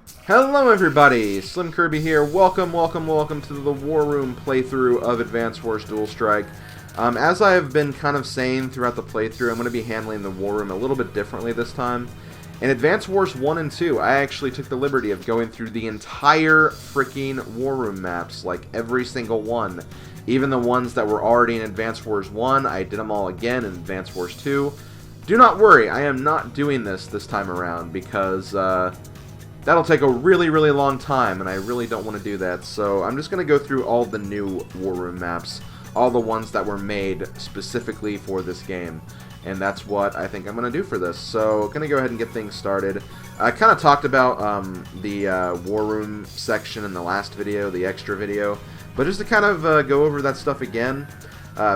Hello everybody, SlimKirby here. Welcome to the War Room playthrough of Advance Wars Dual Strike. As I have been kind of saying throughout the playthrough, I'm going to be handling the War Room a little bit differently this time. In Advance Wars 1 and 2, I actually took the liberty of going through the entire freaking War Room maps, like every single one. Even the ones that were already in Advance Wars 1, I did them all again in Advance Wars 2. Do not worry, I am not doing this time around because that'll take a really long time, and I really don't want to do that. So I'm just going to go through all the new War Room maps, all the ones that were made specifically for this game. And that's what I think I'm going to do for this. So I'm going to go ahead and get things started. I kind of talked about the War Room section in the last video, the extra video. But just to kind of go over that stuff again,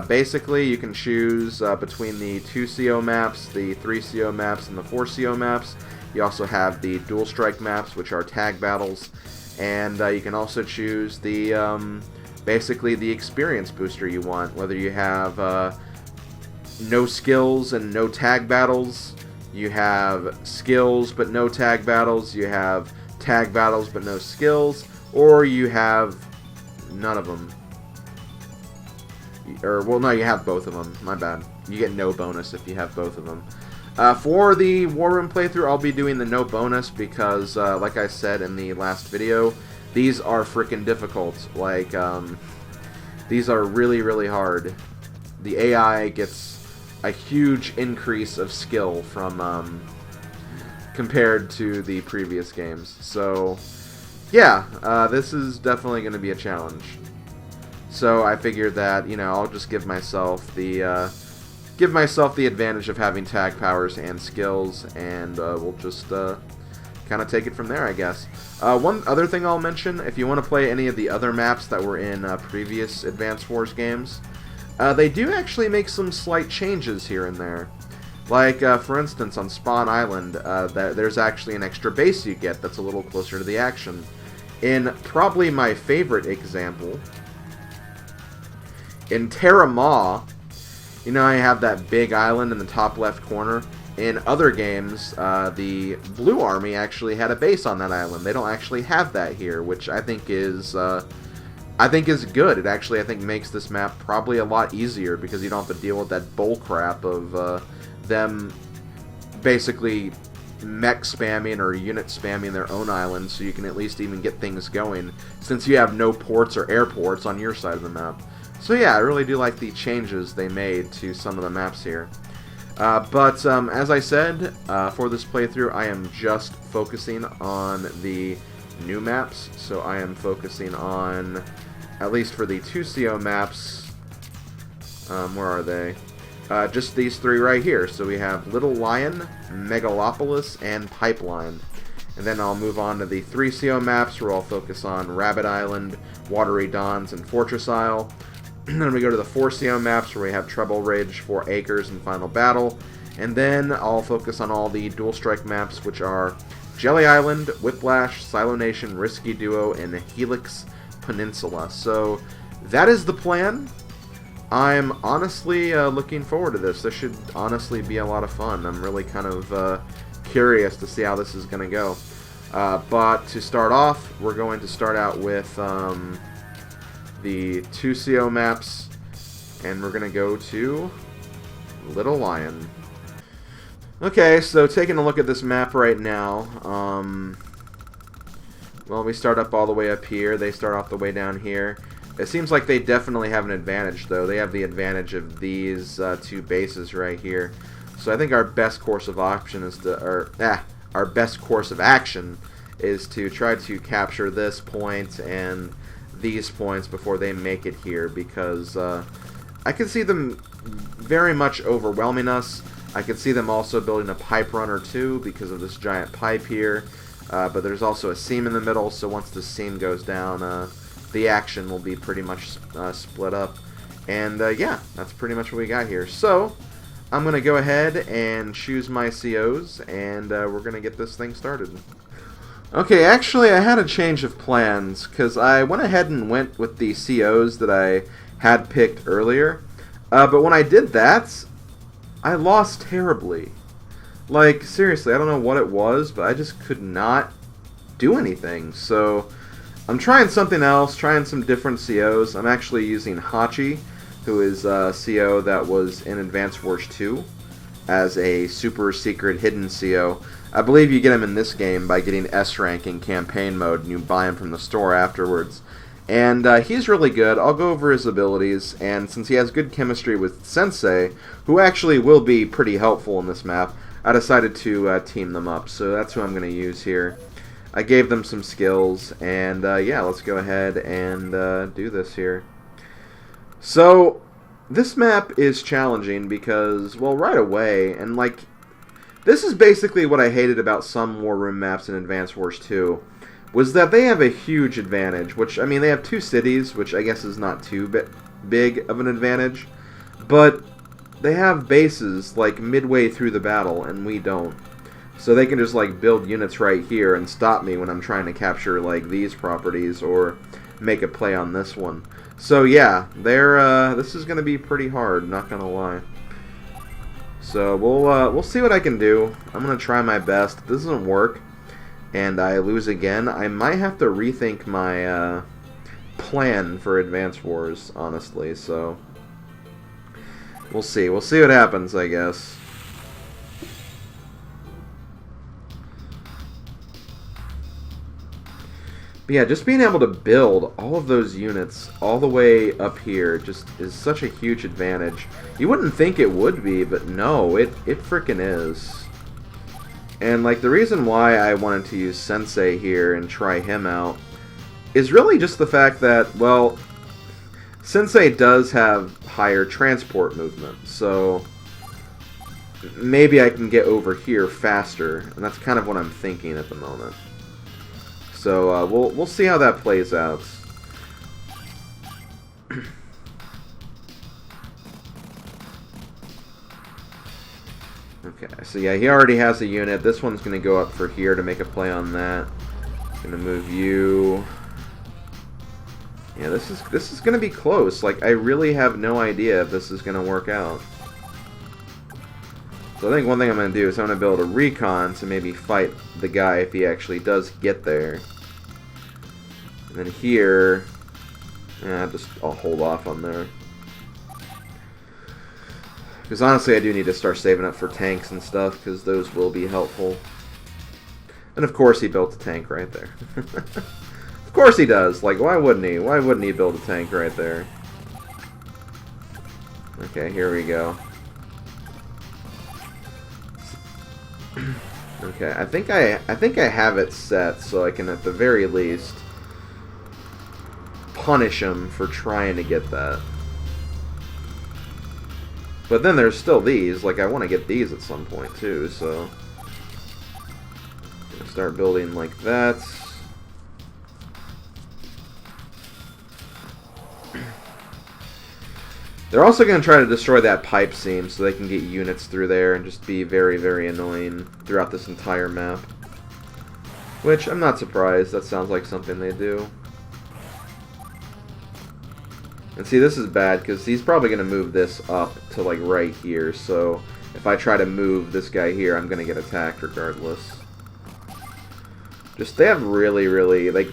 basically you can choose between the 2 CO maps, the 3 CO maps, and the 4 CO maps. You also have the Dual Strike maps, which are tag battles, and you can also choose the basically the experience booster you want, whether you have no skills and no tag battles, you have skills but no tag battles, you have tag battles but no skills, or you have none of them. Or, well, no, you have both of them. My bad. You get no bonus if you have both of them. For the War Room playthrough, I'll be doing the no bonus because, like I said in the last video, these are freaking difficult. Like, these are really hard. The AI gets a huge increase of skill from, compared to the previous games. So, yeah, this is definitely going to be a challenge. So I figured that, you know, I'll just give myself the advantage of having tag powers and skills, and we'll just kind of take it from there, I guess. One other thing I'll mention, if you want to play any of the other maps that were in previous Advance Wars games, they do actually make some slight changes here and there. Like, for instance, on Spawn Island, there's actually an extra base you get that's a little closer to the action. In probably my favorite example, in Terra Ma, you know, I have that big island in the top left corner. In other games, the Blue Army actually had a base on that island. They don't actually have that here, which I think is good. It actually, I think, makes this map probably a lot easier because you don't have to deal with that bull crap of them basically mech spamming or unit spamming their own island, so you can at least even get things going, since you have no ports or airports on your side of the map. So yeah, I really do like the changes they made to some of the maps here. But as I said, for this playthrough, I am just focusing on the new maps. So I am focusing on, at least for the 2 CO maps, where are they? Just these 3 right here. So we have Little Lion, Megalopolis, and Pipeline. And then I'll move on to the 3 CO maps, where I'll focus on Rabbit Island, Watery Dawns, and Fortress Isle. And then we go to the 4 CO maps, where we have Treble Ridge, 4 Acres, and Final Battle. And then I'll focus on all the Dual Strike maps, which are Jelly Island, Whiplash, Silo Nation, Risky Duo, and Helix Peninsula. So that is the plan. I'm honestly looking forward to this. This should honestly be a lot of fun. I'm really kind of curious to see how this is going to go. But to start off, we're going to start out with the 2 CO maps, and we're going to go to Little Lion. Okay, so taking a look at this map right now, well, we start up all the way up here, they start off the way down here. It seems like they definitely have an advantage, though. They have the advantage of these 2 bases right here. So I think our best course of option is to, our best course of action is to try to capture this point and these points before they make it here, because I can see them very much overwhelming us. I could see them also building a pipe run or 2 because of this giant pipe here, but there's also a seam in the middle, so once the seam goes down, the action will be pretty much split up. And yeah, that's pretty much what we got here. So I'm going to go ahead and choose my COs, and we're going to get this thing started. Okay, actually I had a change of plans, because I went ahead and went with the COs that I had picked earlier, but when I did that, I lost terribly. Like, seriously, I don't know what it was, but I just could not do anything. So I'm trying something else, trying some different COs. I'm actually using Hachi, who is a CO that was in Advance Wars 2 as a super secret hidden CO. I believe you get him in this game by getting S rank in campaign mode, and you buy him from the store afterwards. And he's really good. I'll go over his abilities, and since he has good chemistry with Sensei, who actually will be pretty helpful in this map, I decided to team them up. So that's who I'm going to use here. I gave them some skills, and yeah, let's go ahead and do this here. So this map is challenging because, well, right away, and like, this is basically what I hated about some War Room maps in Advance Wars 2, was that they have a huge advantage, which, I mean, they have 2 cities, which I guess is not too big of an advantage, but they have bases, like, midway through the battle, and we don't. So they can just, like, build units right here and stop me when I'm trying to capture, like, these properties, or make a play on this one. So, yeah, this is going to be pretty hard, not going to lie. So, we'll see what I can do. I'm going to try my best. If this doesn't work, and I lose again, I might have to rethink my plan for Advance Wars, honestly, so we'll see. We'll see what happens, I guess. But yeah, just being able to build all of those units all the way up here just is such a huge advantage. You wouldn't think it would be, but no, it frickin' is. And, like, the reason why I wanted to use Sensei here and try him out is really just the fact that, well, Sensei does have higher transport movement, so maybe I can get over here faster, and that's kind of what I'm thinking at the moment. So, we'll see how that plays out. Okay, so yeah, he already has a unit. This one's going to go up for here to make a play on that. Going to move you. Yeah, this is going to be close. Like, I really have no idea if this is going to work out. So I think one thing I'm going to do is I'm going to build a recon to maybe fight the guy if he actually does get there. And then here, yeah, I'll hold off on there. Because honestly, I do need to start saving up for tanks and stuff, because those will be helpful. And of course he built a tank right there. Of course he does. Like, why wouldn't he? Why wouldn't he build a tank right there? Okay, here we go. Okay, I think I have it set so I can at the very least punish him for trying to get that. But then there's still these. Like, I want to get these at some point too, so I'm gonna start building like that. They're also going to try to destroy that pipe seam so they can get units through there and just be very, very annoying throughout this entire map. Which, I'm not surprised. That sounds like something they do. And see, this is bad because he's probably going to move this up to, like, right here. So, if I try to move this guy here, I'm going to get attacked regardless. Just, they have really, really, like,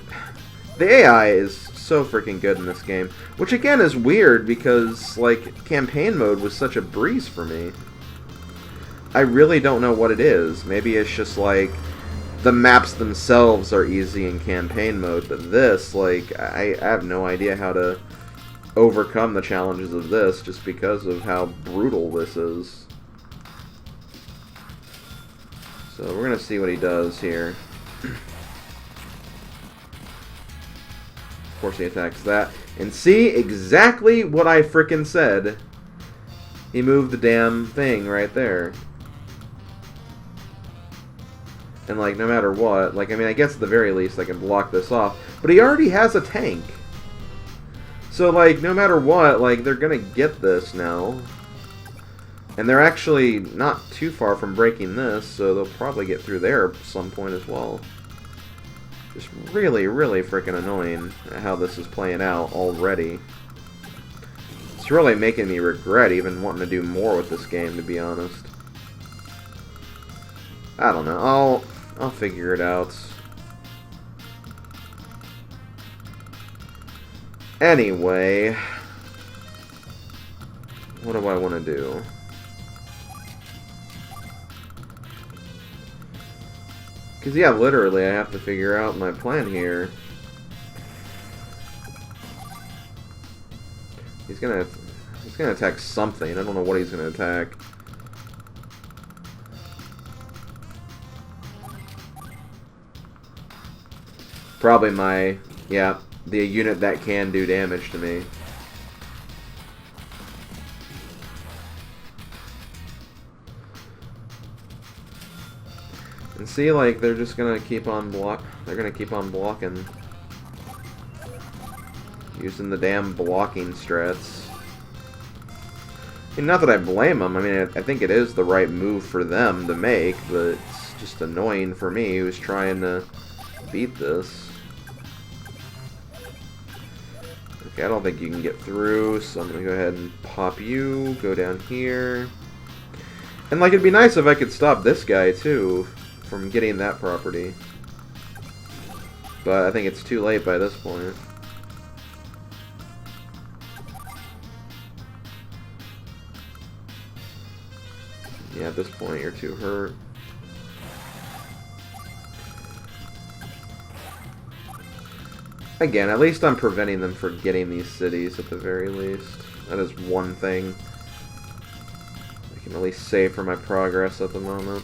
the AI is so freaking good in this game. Which, again, is weird because, like, campaign mode was such a breeze for me. I really don't know what it is. Maybe it's just, like, the maps themselves are easy in campaign mode, but this, like, I have no idea how to overcome the challenges of this just because of how brutal this is. So, we're gonna see what he does here. Of course he attacks that. And see exactly what I frickin' said. He moved the damn thing right there. And, like, no matter what, like, I mean, I guess at the very least I can block this off. But he already has a tank. So, like, no matter what, like, they're gonna get this now. And they're actually not too far from breaking this, so they'll probably get through there at some point as well. Just really, really freaking annoying how this is playing out already. It's really making me regret even wanting to do more with this game, to be honest. I don't know. I'll figure it out. Anyway, what do I want to do? Because, yeah, literally, I have to figure out my plan here. He's gonna attack something. I don't know what he's gonna attack. Probably my, yeah, the unit that can do damage to me. And see, like, they're just gonna keep on blocking. Using the damn blocking strats. I mean, not that I blame them. I mean, I think it is the right move for them to make, but it's just annoying for me who's trying to beat this. Okay, I don't think you can get through, so I'm gonna go ahead and pop you, go down here. And, like, it'd be nice if I could stop this guy, too, from getting that property. But I think it's too late by this point. Yeah, at this point, you're too hurt. Again, at least I'm preventing them from getting these cities at the very least. That is one thing I can at least say for my progress at the moment.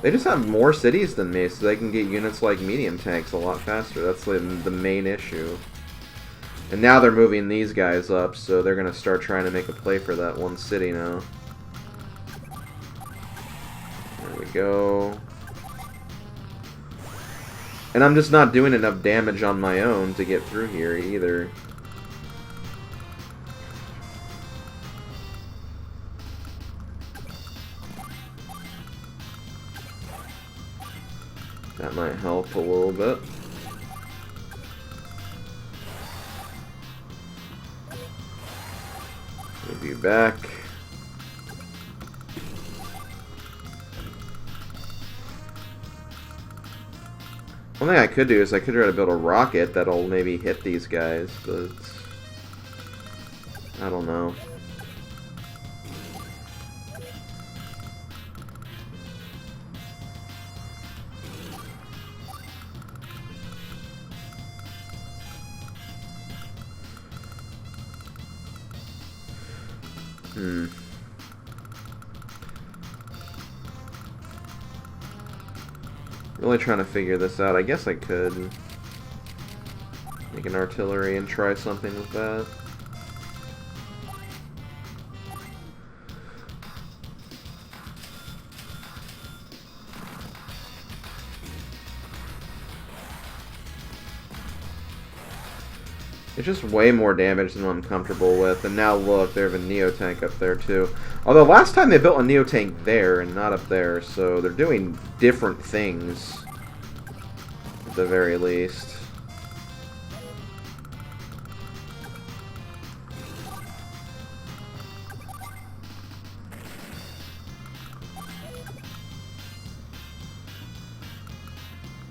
They just have more cities than me, so they can get units like medium tanks a lot faster. That's the main issue. And now they're moving these guys up, so they're going to start trying to make a play for that one city now. There we go. And I'm just not doing enough damage on my own to get through here either. That might help a little bit. Move you back. One thing I could do is I could try to build a rocket that'll maybe hit these guys, but I don't know. Really trying to figure this out. I guess I could make an artillery and try something with that. It's just way more damage than I'm comfortable with. And now look, they have a Neo-Tank up there too. Although last time they built a Neo-Tank there and not up there, so they're doing different things at the very least.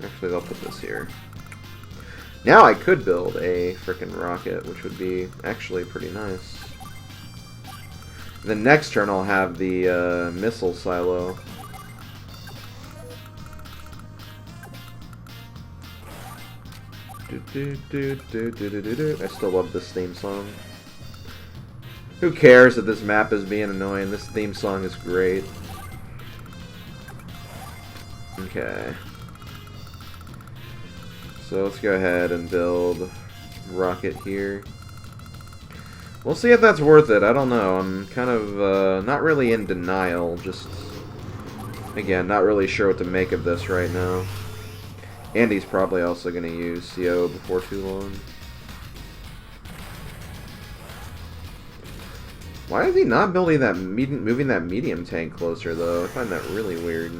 Actually, they'll put this here. Now I could build a frickin' rocket, which would be actually pretty nice. The next turn I'll have the missile silo. I still love this theme song. Who cares that this map is being annoying? This theme song is great. Okay. So let's go ahead and build rocket here. We'll see if that's worth it. I don't know. I'm kind of not really in denial. Just, again, not really sure what to make of this right now. Andy's probably also going to use CO before too long. Why is he not building that moving that medium tank closer though? I find that really weird.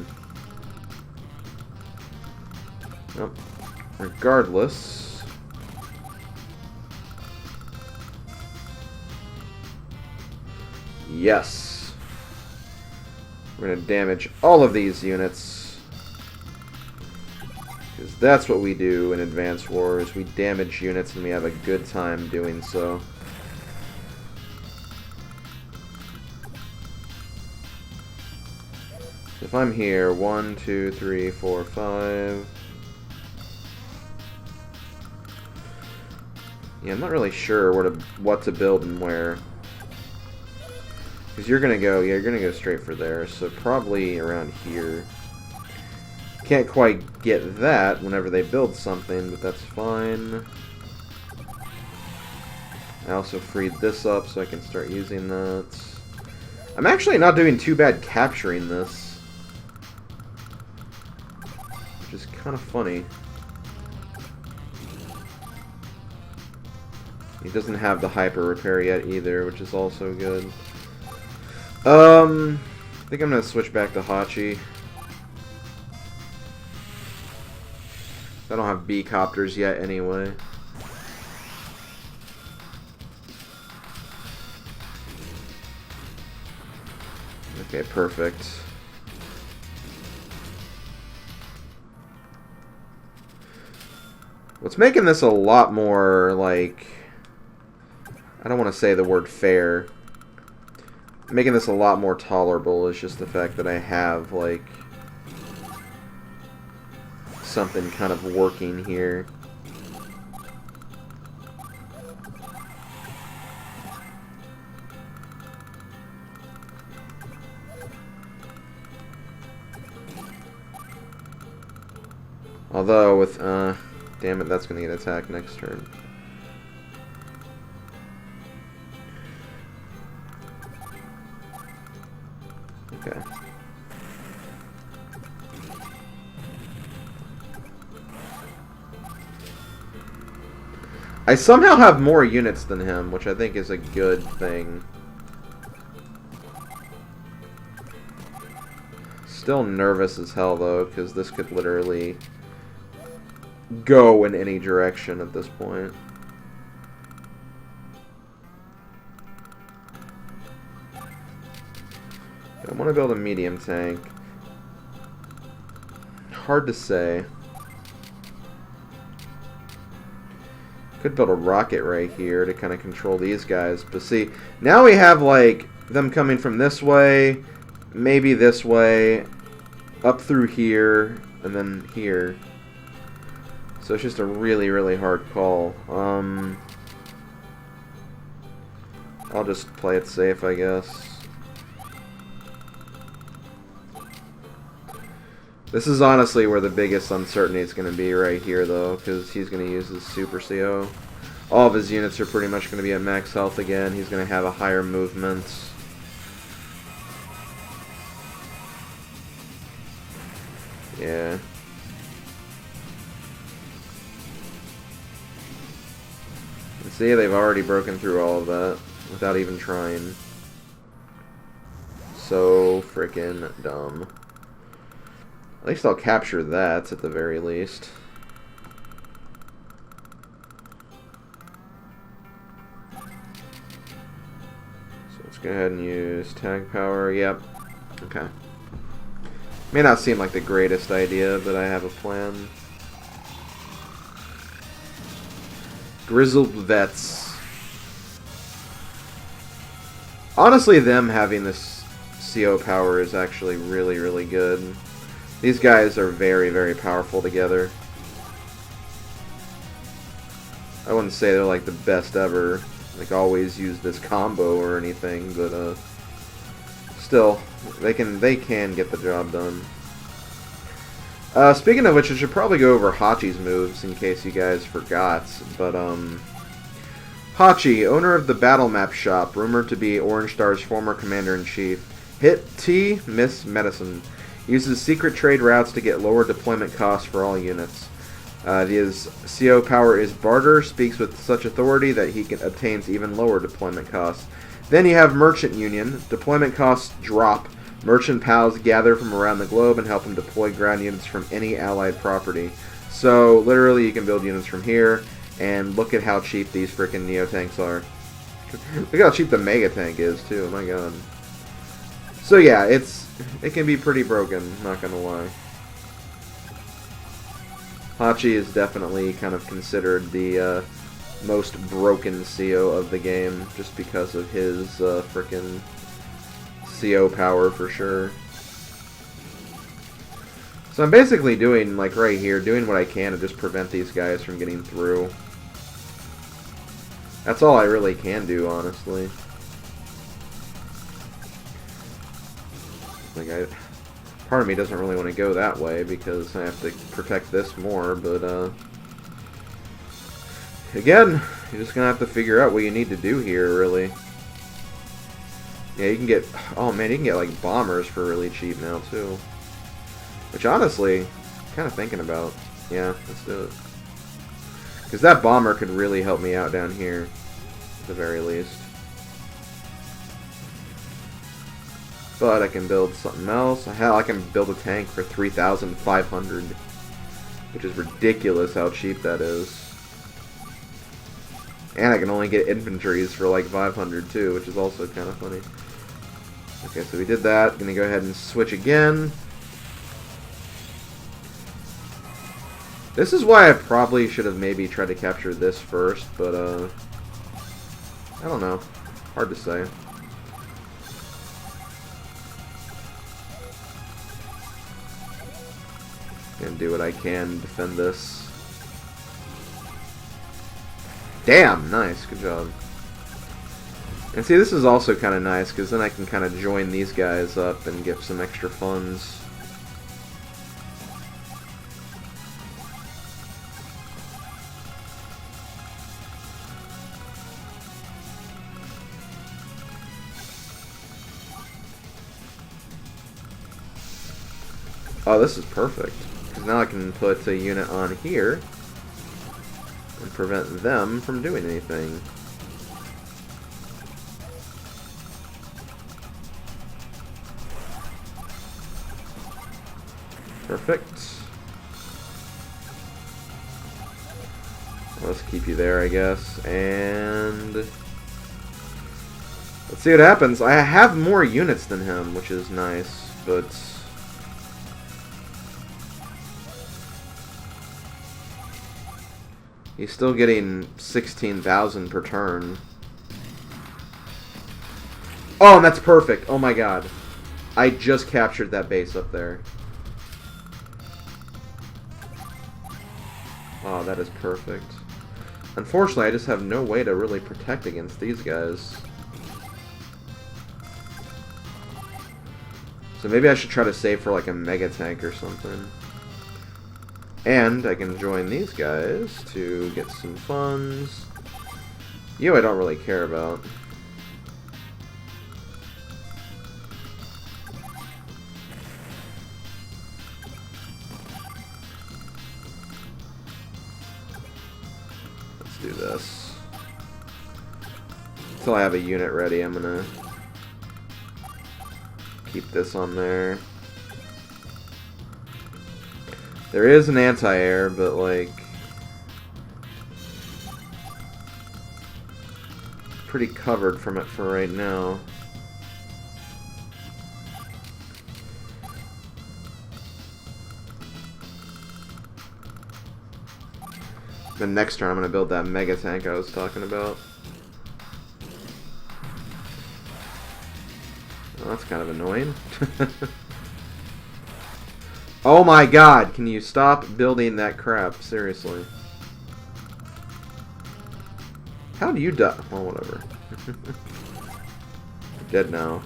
Nope. Regardless, yes. We're going to damage all of these units. Because that's what we do in Advance Wars. We damage units and we have a good time doing so. If I'm here, 1, 2, 3, 4, 5. Yeah, I'm not really sure what to build and where. Because you're gonna go straight for there, so probably around here. Can't quite get that whenever they build something, but that's fine. I also freed this up so I can start using that. I'm actually not doing too bad capturing this. Which is kind of funny. He doesn't have the hyper repair yet either, which is also good. I think I'm gonna switch back to Hachi. I don't have B-copters yet anyway. Okay, perfect. What's making this a lot more, like... I don't want to say the word fair. Making this a lot more tolerable is just the fact that I have, like... something kind of working here. Although with, damn it, that's gonna get attacked next turn. Okay. I somehow have more units than him, which I think is a good thing. Still nervous as hell, though, because this could literally go in any direction at this point. I want to build a medium tank. Hard to say. Could build a rocket right here to kind of control these guys. But see, now we have, like, them coming from this way, maybe this way, up through here, and then here. So it's just a really, really hard call. I'll just play it safe, I guess. This is honestly where the biggest uncertainty is going to be right here, though, because he's going to use his Super CO. All of his units are pretty much going to be at max health again. He's going to have a higher movement. Yeah. And see, they've already broken through all of that without even trying. So freaking dumb. At least I'll capture that, at the very least. So let's go ahead and use tag power. Yep. Okay. May not seem like the greatest idea, but I have a plan. Grizzled Vets. Honestly, them having this CO power is actually really, really good. These guys are very, very powerful together. I wouldn't say they're like the best ever, like always use this combo or anything, but still, they can get the job done. Speaking of which, I should probably go over Hachi's moves in case you guys forgot, but Hachi, owner of the Battle Map Shop, rumored to be Orange Star's former commander-in-chief. Hit T, miss medicine. Uses secret trade routes to get lower deployment costs for all units. His CO power is barter, speaks with such authority that he obtains even lower deployment costs. Then you have Merchant Union. Deployment costs drop. Merchant pals gather from around the globe and help him deploy ground units from any allied property. So, literally, you can build units from here, and look at how cheap these frickin' Neo tanks are. Look how cheap the Mega Tank is, too, oh my god. So yeah, it can be pretty broken, not gonna lie. Hachi is definitely kind of considered the most broken CO of the game, just because of his frickin' CO power for sure. So I'm basically doing, like right here, doing what I can to just prevent these guys from getting through. That's all I really can do, honestly. Like, part of me doesn't really want to go that way because I have to protect this more, but, again, you're just gonna have to figure out what you need to do here, really. Yeah, you can get, oh man, you can get, like, bombers for really cheap now, too. Which, honestly, I'm kind of thinking about. Yeah, let's do it. Because that bomber could really help me out down here, at the very least. But I can build something else. Hell, I can build a tank for 3,500. Which is ridiculous how cheap that is. And I can only get infantries for like 500 too, which is also kind of funny. Okay, so we did that. Gonna go ahead and switch again. This is why I probably should have maybe tried to capture this first, but I don't know. Hard to say. Gonna do what I can to defend this. Damn, nice, good job. And see, this is also kind of nice, because then I can kind of join these guys up and get some extra funds. Oh, this is perfect. Because now I can put a unit on here and prevent them from doing anything. Perfect. Let's keep you there, I guess. And let's see what happens. I have more units than him, which is nice, but he's still getting 16,000 per turn. Oh, and that's perfect. Oh my god. I just captured that base up there. Oh, that is perfect. Unfortunately, I just have no way to really protect against these guys. So maybe I should try to save for like a mega tank or something. And I can join these guys to get some funds. You I don't really care about. Let's do this. Until I have a unit ready, I'm gonna keep this on there. There is an anti-air, but like pretty covered from it for right now. Then next turn I'm gonna build that mega tank I was talking about. Well, that's kind of annoying. Oh my god, can you stop building that crap? Seriously. How do you die? Well, whatever. You're dead now.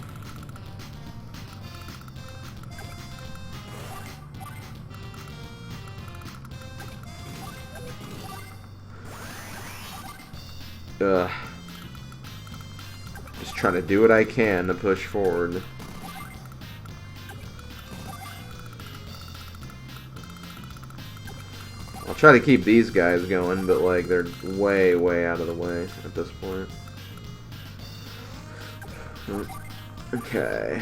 Ugh. Just trying to do what I can to push forward. I'll try to keep these guys going, but like they're way, way out of the way at this point. Okay.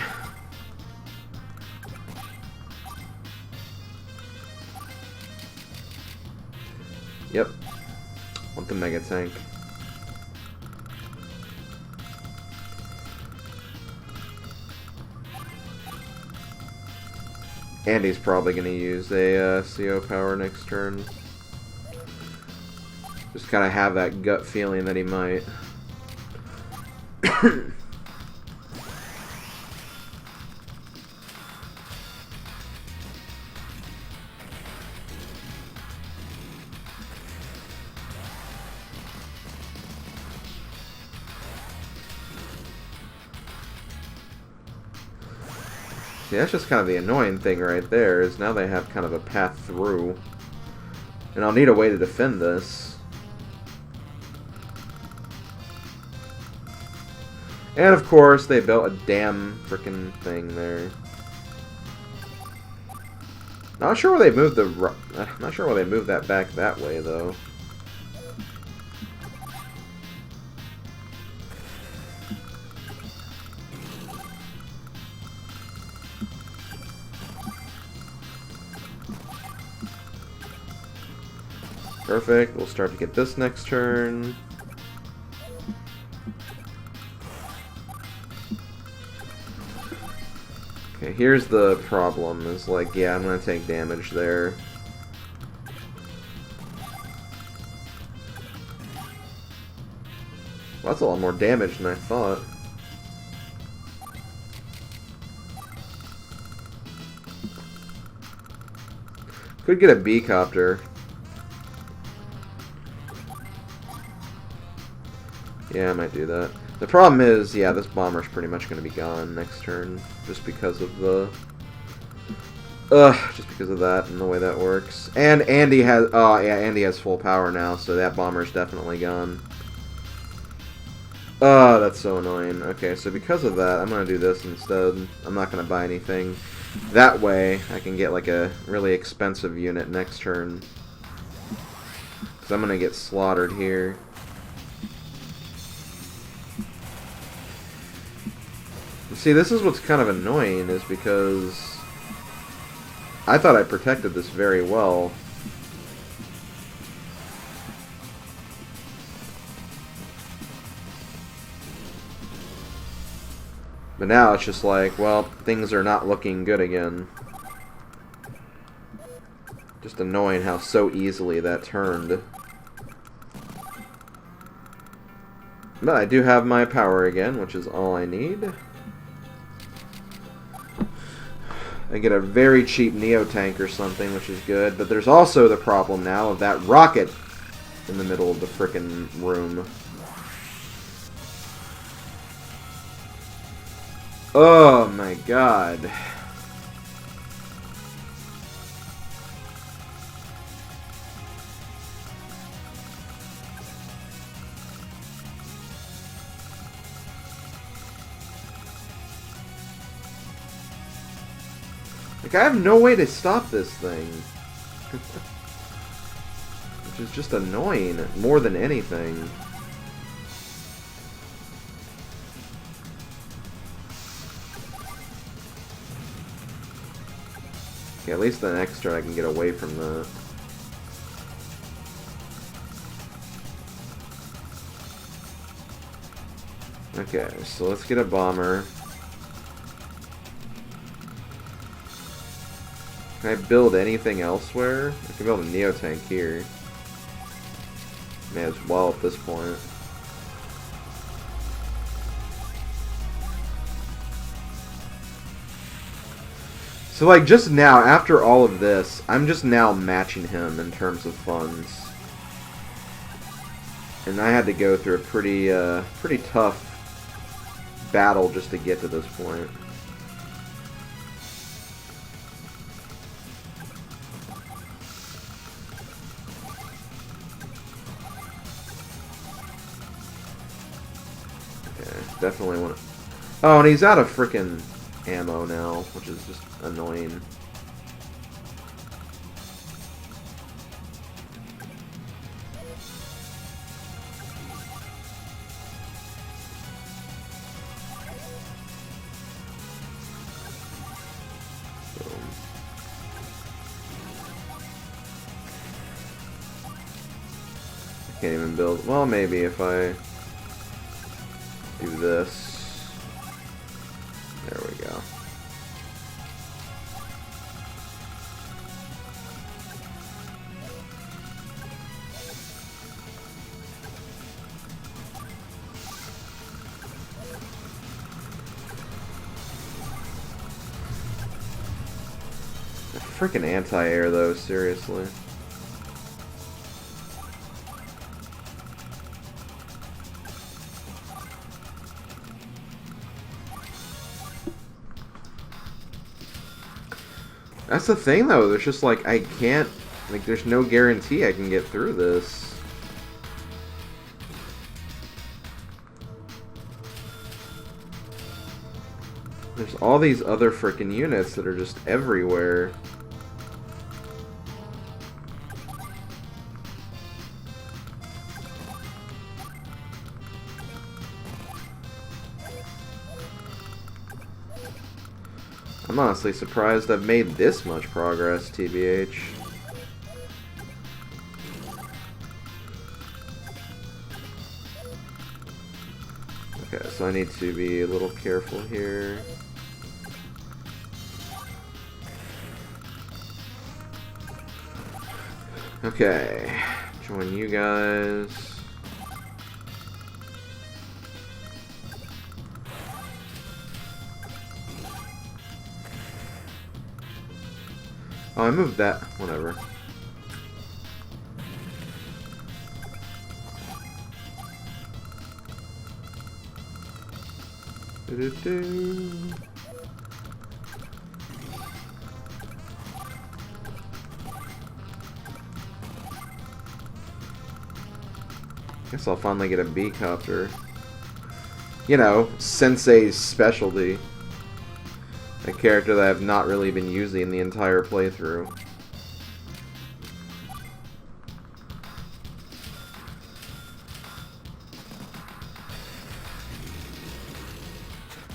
Yep. Want the mega tank. Andy's probably going to use a CO power next turn. Just kind of have that gut feeling that he might. See, that's just kind of the annoying thing right there, is now they have kind of a path through. And I'll need a way to defend this. And of course, they built a damn frickin' thing there. Not sure why they moved not sure why they moved that back that way though. Perfect. We'll start to get this next turn. Okay, here's the problem. Is like, yeah, I'm gonna take damage there. Well, that's a lot more damage than I thought. Could get a B-copter. Yeah, I might do that. The problem is, yeah, this bomber's pretty much going to be gone next turn, just because of the... just because of that and the way that works. And Andy has... Oh, yeah, Andy has full power now, so that bomber's definitely gone. Oh, that's so annoying. Okay, so because of that, I'm going to do this instead. I'm not going to buy anything. That way, I can get, like, a really expensive unit next turn. Because I'm going to get slaughtered here. See, this is what's kind of annoying, is because I thought I protected this very well. But now it's just like, well, things are not looking good again. Just annoying how so easily that turned. But I do have my power again, which is all I need. I get a very cheap Neo tank or something, which is good. But there's also the problem now of that rocket in the middle of the frickin' room. Oh my god. Like, I have no way to stop this thing. Which is just annoying, more than anything. Okay, at least the next turn I can get away from that. Okay, so let's get a bomber. Can I build anything elsewhere? I can build a Neo tank here. May as well at this point. So like just now, after all of this, I'm just now matching him in terms of funds. And I had to go through a pretty tough battle just to get to this point. Definitely want to... Oh, and he's out of frickin' ammo now, which is just annoying. I can't even build... Well, maybe if I... do this. There we go. Freaking anti-air, though, seriously. That's the thing, though. There's just, like, I can't... Like, there's no guarantee I can get through this. There's all these other frickin' units that are just everywhere. I'm honestly surprised I've made this much progress, TBH. Okay, so I need to be a little careful here. Okay, join you guys. Oh, I moved that. Whatever. Guess I'll finally get a B-copter. You know, Sensei's specialty. A character that I've not really been using the entire playthrough.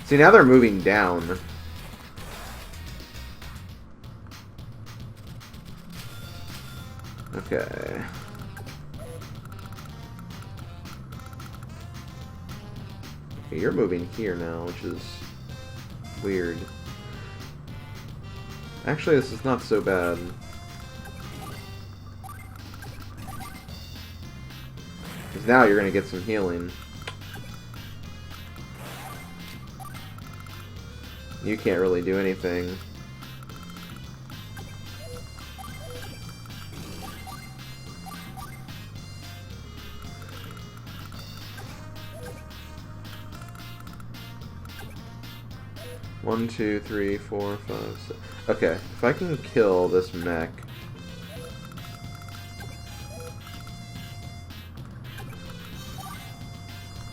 See, now they're moving down. Okay. Okay, you're moving here now, which is weird. Actually, this is not so bad. Because now you're going to get some healing. You can't really do anything. One, two, three, four, five, six. Okay, if I can kill this mech.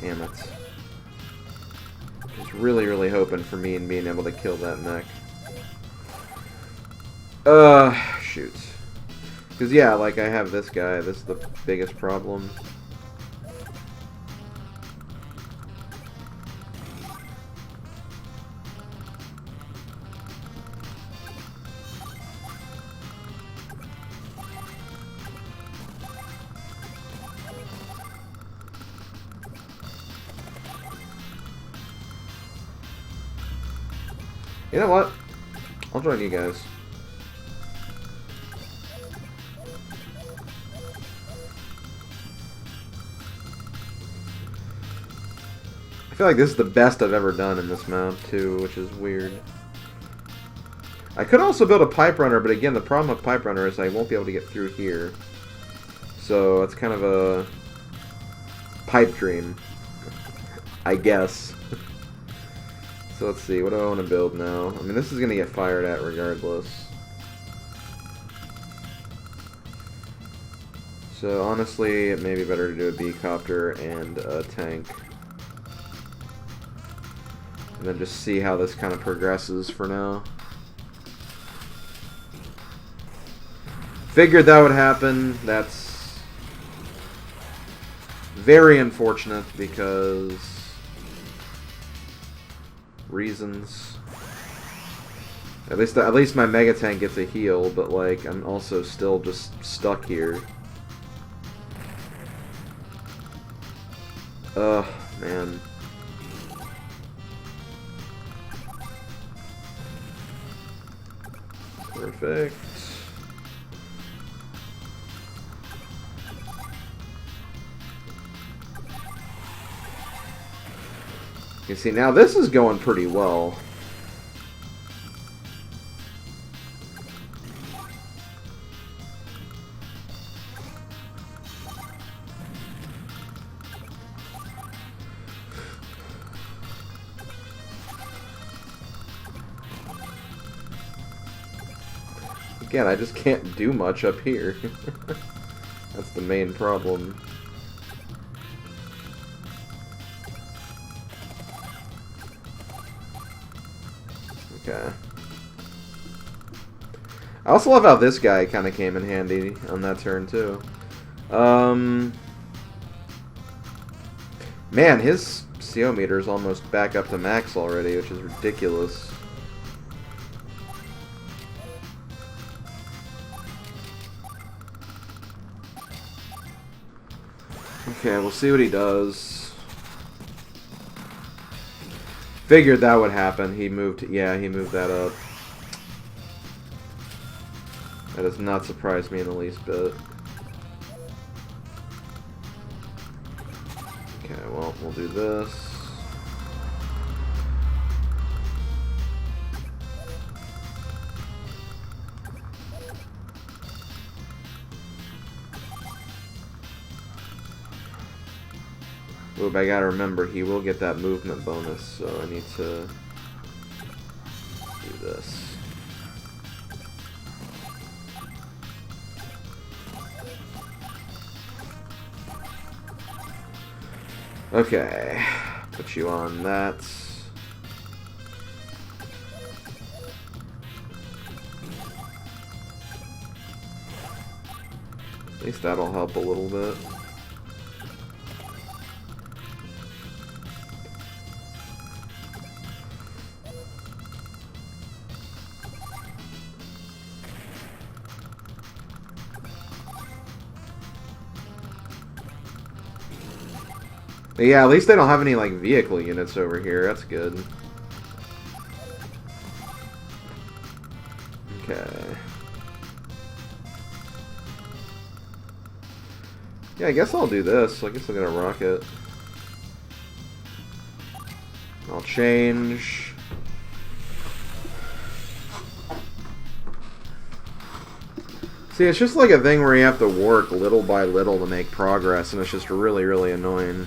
Damn it. Just really, really hoping for me and being able to kill that mech. Shoot. Because, yeah, like, I have this guy. This is the biggest problem. You know what? I'll join you guys. I feel like this is the best I've ever done in this map, too, which is weird. I could also build a pipe runner, but again, the problem with pipe runner is I won't be able to get through here. So, it's kind of a pipe dream, I guess. So let's see, what do I want to build now? I mean, this is going to get fired at regardless. So honestly, it may be better to do a B-copter and a tank. And then just see how this kind of progresses for now. Figured that would happen. That's very unfortunate because... reasons. At least my Mega Tank gets a heal, but like I'm also still just stuck here. Ugh, man. Perfect. You see, now this is going pretty well. Again, I just can't do much up here. That's the main problem. Okay. I also love how this guy kind of came in handy on that turn, too. Man, his CO meter is almost back up to max already, which is ridiculous. Okay, we'll see what he does. Figured that would happen. He moved, yeah, he moved that up. That does not surprise me in the least bit. Okay, well, we'll do this. Ooh, but I gotta remember, he will get that movement bonus, so I need to do this. Okay, put you on that. At least that'll help a little bit. But yeah, at least they don't have any, like, vehicle units over here. That's good. Okay. Yeah, I guess I'll do this. I guess I'm gonna rocket. I'll change. See, it's just like a thing where you have to work little by little to make progress, and it's just really, really annoying.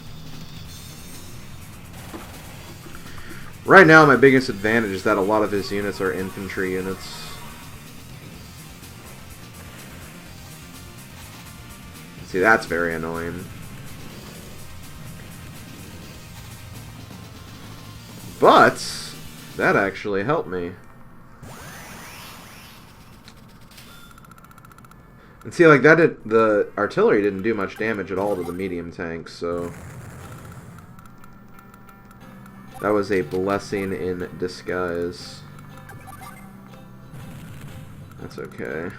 Right now, my biggest advantage is that a lot of his units are infantry units. See, that's very annoying. But that actually helped me. And see, like, the artillery didn't do much damage at all to the medium tanks, so that was a blessing in disguise. That's okay.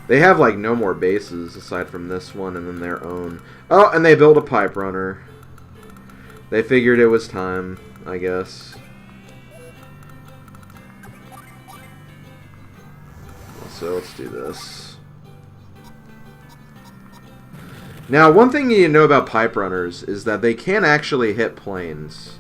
They have, like, no more bases aside from this one and then their own. Oh, and they built a pipe runner. They figured it was time, I guess. So let's do this. Now, one thing you know about pipe runners is that they can actually hit planes.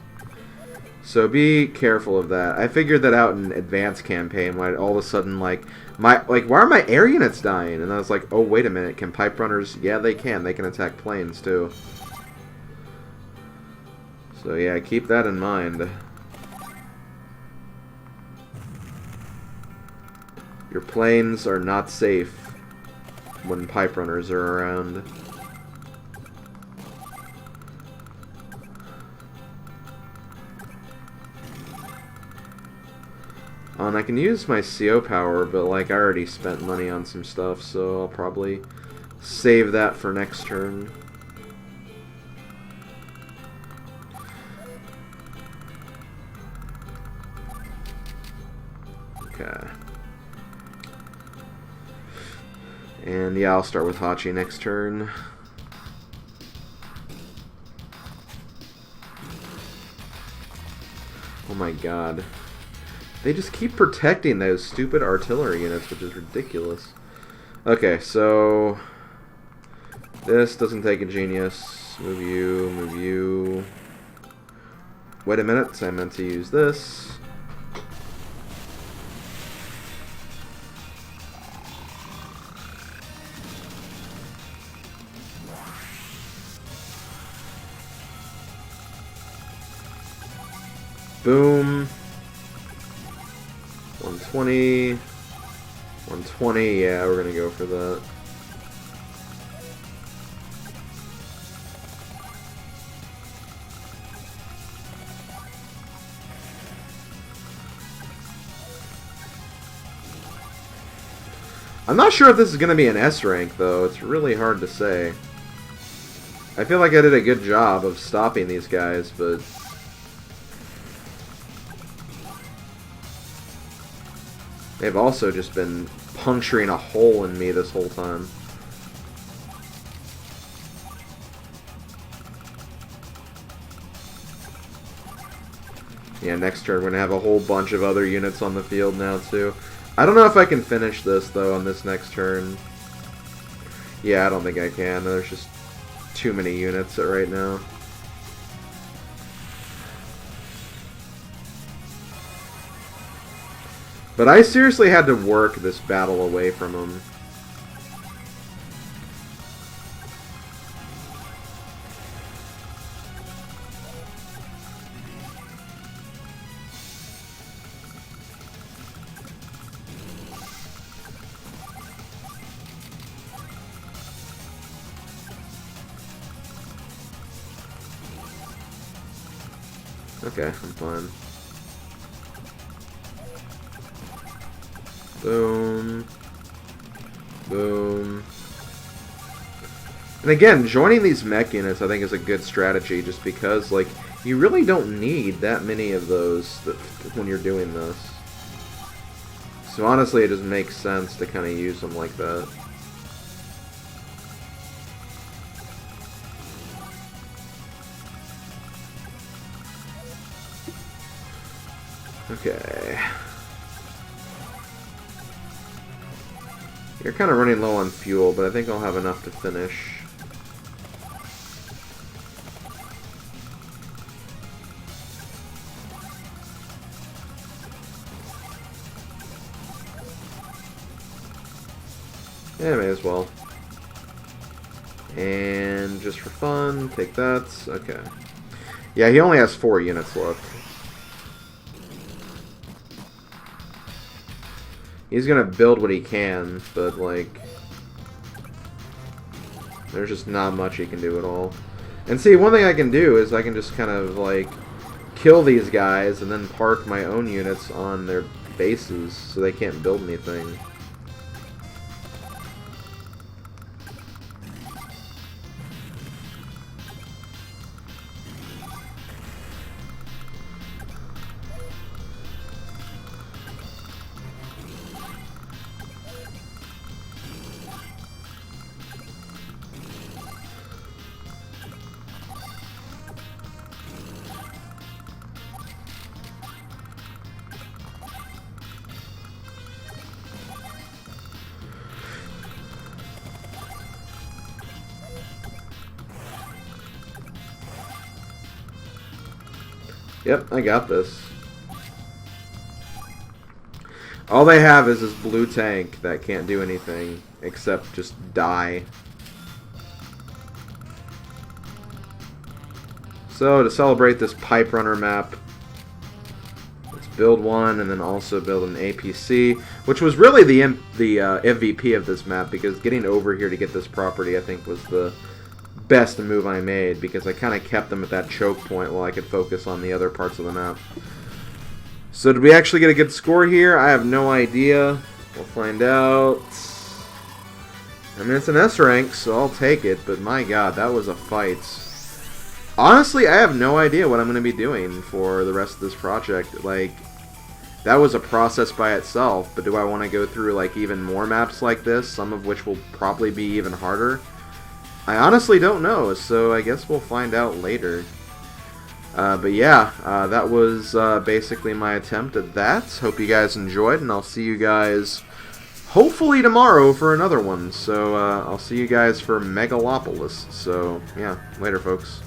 So be careful of that. I figured that out in advanced campaign when all of a sudden, like, why are my air units dying? And I was like, oh, wait a minute, can pipe runners? Yeah, they can. They can attack planes too. So yeah, keep that in mind. Your planes are not safe when pipe runners are around. And I can use my CO power, but like I already spent money on some stuff, so I'll probably save that for next turn. Okay. And yeah, I'll start with Hachi next turn. Oh my god. They just keep protecting those stupid artillery units, which is ridiculous. Okay, so this doesn't take a genius. Move you, move you. Wait a minute, I meant to use this. Boom. 120. 120. Yeah, we're gonna go for that. I'm not sure if this is going to be an S rank, though. It's really hard to say. I feel like I did a good job of stopping these guys, but... they've also just been puncturing a hole in me this whole time. Yeah, next turn we're going to have a whole bunch of other units on the field now, too. I don't know if I can finish this, though, on this next turn. Yeah, I don't think I can. There's just too many units right now. But I seriously had to work this battle away from him. Okay, I'm fine. Boom. Boom. And again, joining these mech units I think is a good strategy just because, like, you really don't need that many of those when you're doing this. So honestly, it just makes sense to kind of use them like that. Okay. You're kind of running low on fuel, but I think I'll have enough to finish. Yeah, may as well. And just for fun, take that. Okay. Yeah, he only has 4 units left. He's gonna build what he can, but, like, there's just not much he can do at all. And see, one thing I can do is I can just kind of, like, kill these guys and then park my own units on their bases so they can't build anything. Yep, I got this. All they have is this blue tank that can't do anything except just die. So, to celebrate this Pipe Runner map, let's build one and then also build an APC, which was really the MVP of this map, because getting over here to get this property I think was the best move I made, because I kind of kept them at that choke point while I could focus on the other parts of the map. So did we actually get a good score here? I have no idea. We'll find out. I mean, it's an S rank, so I'll take it, but my god, that was a fight. Honestly, I have no idea what I'm going to be doing for the rest of this project. Like, that was a process by itself, but do I want to go through, like, even more maps like this, some of which will probably be even harder? I honestly don't know, so I guess we'll find out later. But yeah, that was basically my attempt at that. Hope you guys enjoyed, and I'll see you guys hopefully tomorrow for another one. So I'll see you guys for Megalopolis. So yeah, later folks.